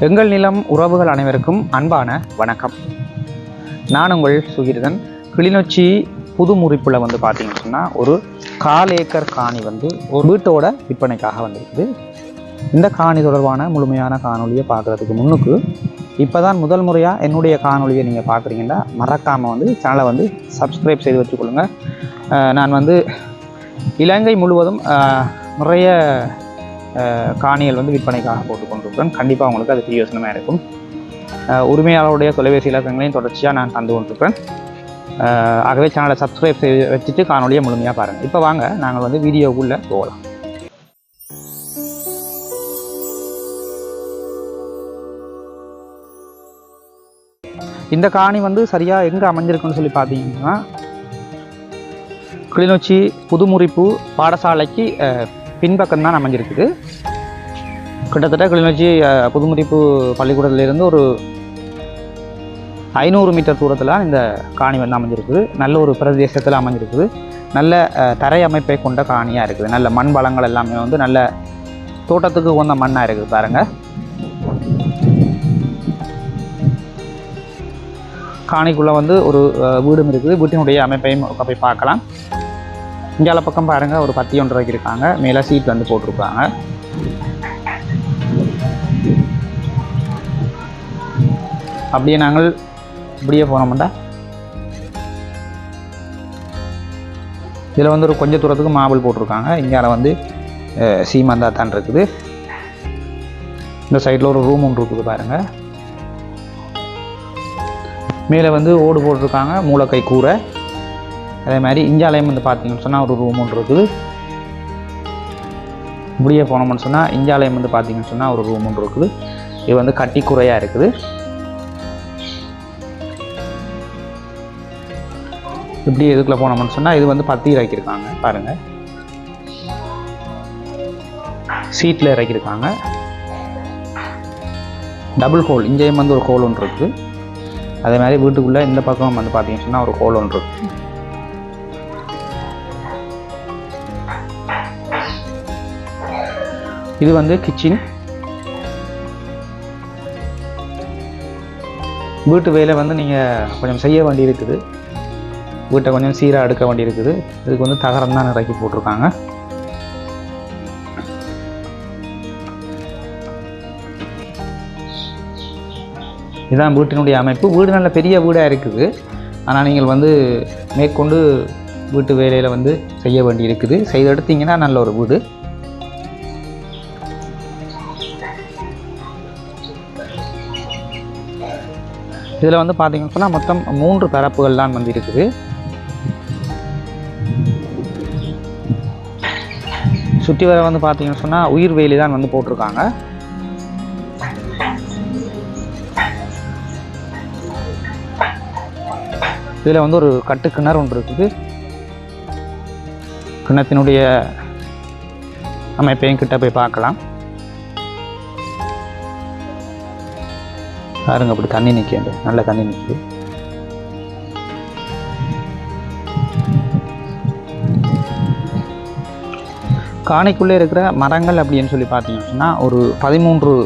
எங்கள் நிலம் உறவுகள் அனைவருக்கும் அன்பான வணக்கம். நான் உங்கள் சுகிர்தன். கிளிநொச்சி புது முறிப்பில் பார்த்தீங்கன்னு சொன்னால் ஒரு 1/4 ஏக்கர் காணி ஒரு வீட்டோட விற்பனைக்காக வந்திருக்குது. இந்த காணி தொடர்பான முழுமையான காணொலியை பார்க்குறதுக்கு முன்னுக்கு இப்போ தான் முதல் முறையாக என்னுடைய காணொலியை நீங்கள் பார்க்குறீங்கன்னா மறக்காமல் சேனலை சப்ஸ்கிரைப் செய்து வச்சுக்கொள்ளுங்கள். நான் இலங்கை முழுவதும் நிறைய காணிகள் விற்பனைக்காக போட்டுக்கொண்டிருக்கிறேன். கண்டிப்பாக உங்களுக்கு அது பிரயோசனமாக இருக்கும். உரிமையாளருடைய தொலைபேசி இலக்கங்களையும் தொடர்ச்சியாக நான் தந்து கொண்டிருக்கிறேன். ஆகவே சேனலை சப்ஸ்கிரைப் செய்து வச்சுட்டு காணொலியை முழுமையாக பாருங்கள். இப்போ வாங்க நாங்கள் வீடியோக்குள்ளே போகலாம். இந்த காணி சரியாக எங்கே அமைஞ்சிருக்குன்னு சொல்லி பார்த்தீங்கன்னா, கிளிநொச்சி புதுமுறிப்பு பாடசாலைக்கு பின்பக்கம் தான் அமைஞ்சிருக்குது. கிட்டத்தட்ட கிளிநொச்சி புதுமுறிப்பு பள்ளிக்கூடத்திலிருந்து ஒரு 500 மீட்டர் தூரத்தில் இந்த காணி அமைஞ்சிருக்குது. நல்ல ஒரு பிரதேசத்தில் அமைஞ்சிருக்குது. நல்ல தரை அமைப்பை கொண்ட காணியாக இருக்குது. நல்ல மண் வளங்கள் எல்லாமே நல்ல தோட்டத்துக்கு உகந்த மண்ணாக இருக்குது. பாருங்கள், காணிக்குள்ளே ஒரு வீடும் இருக்குது. வீட்டினுடைய அமைப்பையும் போய் பார்க்கலாம். இங்கால பக்கம் பாருங்கள், ஒரு பத்தி ஒன்று வைக்கிருக்காங்க. மேலே சீட் போட்டிருக்காங்க. அப்படியே நாங்கள் இப்படியே போனோம்டா, இதில் ஒரு கொஞ்சம் தூரத்துக்கு மாபிள் போட்டிருக்காங்க. இங்கால சீமந்தா தான் இருக்குது. இந்த சைடில் ஒரு ரூம் ஒன்று இருக்குது பாருங்கள். மேலே ஓடு போட்டிருக்காங்க, மூலக்கை கூரை. அதே மாதிரி இஞ்சாலயம் பார்த்தீங்கன்னு சொன்னால் ஒரு ரூம் ஒன்று இருக்குது. இப்படியே போனோம்னு சொன்னால் இஞ்சாலயம் பார்த்தீங்கன்னு சொன்னால் ஒரு ரூம் ஒன்று இருக்குது. இது கட்டி குறையாக இருக்குது. இப்படி இதுக்குள்ளே போனோம்னு சொன்னால் இது பத்தி இறக்கியிருக்காங்க பாருங்கள். சீட்டில் இறக்கியிருக்காங்க. டபுள் ஹோல், இங்கேயும் ஒரு ஹோல் ஒன்று இருக்குது. அதே மாதிரி வீட்டுக்குள்ளே இந்த பக்கம் பார்த்தீங்கன்னு சொன்னால் ஒரு ஹோல் ஒன்று இருக்குது. இது கிச்சன். வீட்டு வேலை நீங்கள் கொஞ்சம் செய்ய வேண்டி இருக்குது. வீட்டை கொஞ்சம் சீராக எடுக்க வேண்டி இருக்குது. இதுக்கு தகரம் தான் இறக்கி போட்டிருக்காங்க. இதுதான் வீட்டினுடைய அமைப்பு. வீடு நல்ல பெரிய வீடாக இருக்குது. ஆனால் நீங்கள் மேற்கொண்டு வீட்டு வேலையில் செய்ய வேண்டி இருக்குது. செய்து எடுத்தீங்கன்னா நல்ல ஒரு வீடு. இதில் பார்த்தீங்கன்னு சொன்னால் மொத்தம் 3 பரப்புகள் தான் இருக்குது. சுற்றி வர பார்த்தீங்கன்னு சொன்னால் உயிர் வேலி தான் போட்டிருக்காங்க. இதில் ஒரு கட்டு கிணறு ஒன்று இருக்குது. கிணத்தினுடைய அமைப்பையும் கிட்ட போய் பார்க்கலாம். பாருங்க, அப்படி தண்ணி நிற்கிது, நல்ல தண்ணி நிற்குது. காணிக்குள்ளே இருக்கிற மரங்கள் அப்படின்னு சொல்லி பார்த்தீங்கன்னா ஒரு 13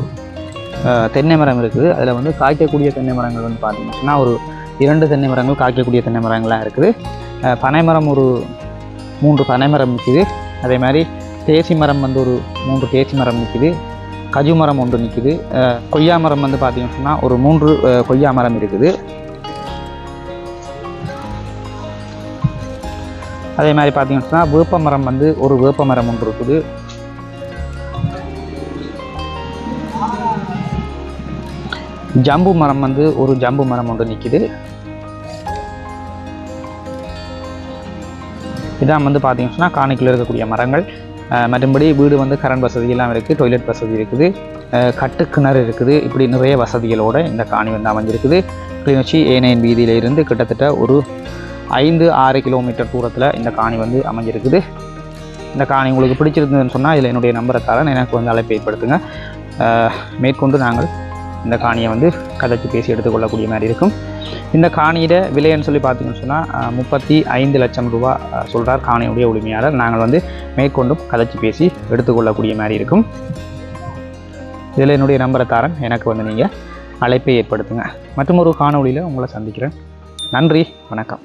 தென்னை மரம் இருக்குது. அதில் காய்க்கக்கூடிய தென்னை மரங்கள் பார்த்தீங்கன்னா ஒரு 2 தென்னை மரங்கள் காய்க்கக்கூடிய தென்னை மரங்கள்லாம் இருக்குது. பனைமரம் ஒரு 3 பனைமரம் நிற்கிது. அதே மாதிரி தேசி மரம் ஒரு 3 தேசி மரம் நிற்கிது. கஜு மரம் ஒன்று நிற்கிது. கொய்யா மரம் பார்த்தீங்கன்னு சொன்னால் ஒரு 3 கொய்யா மரம் இருக்குது. அதே மாதிரி பார்த்தீங்கன்னு சொன்னால் வேப்ப மரம் ஒரு வேப்ப மரம் ஒன்று இருக்குது. ஜம்பு மரம் ஒரு ஜம்பு மரம் ஒன்று நிற்கிது. இதான் பார்த்தீங்கன்னு சொன்னால் காணிக்குள்ளே இருக்கக்கூடிய மரங்கள். மற்றபடி வீடு கரண்ட் வசதியெல்லாம் இருக்குது. டாய்லெட் வசதி இருக்குது. கட்டு கிணறு இருக்குது. இப்படி நிறைய வசதிகளோடு இந்த காணி அமைஞ்சிருக்குது. கிளிநொச்சி A9 வீதியில் இருந்து கிட்டத்தட்ட ஒரு 5-6 கிலோமீட்டர் தூரத்தில் இந்த காணி அமைஞ்சிருக்குது. இந்த காணி உங்களுக்கு பிடிச்சிருந்ததுன்னு சொன்னால் இதில் என்னுடைய நம்பரை தரேன், எனக்கு அழைப்பு ஏற்படுத்துங்க. மேற்கொண்டு நாங்கள் இந்த காணியை கதைச்சி பேசி எடுத்துக்கொள்ளக்கூடிய மாதிரி இருக்கும். இந்த காணியிட விலைன்னு சொல்லி பார்த்தீங்கன்னு சொன்னால் 35 லட்சம் ரூபா சொல்கிறார் காணியுடைய உரிமையாளர். நாங்கள் மேற்கொண்டும் கதைச்சி பேசி எடுத்துக்கொள்ளக்கூடிய மாதிரி இருக்கும். இதில் என்னுடைய நம்பரை தரேன், எனக்கு வந்து நீங்கள் அழைப்பை ஏற்படுத்துங்க. மற்றும் ஒரு காணொளியில் உங்களை சந்திக்கிறேன். நன்றி, வணக்கம்.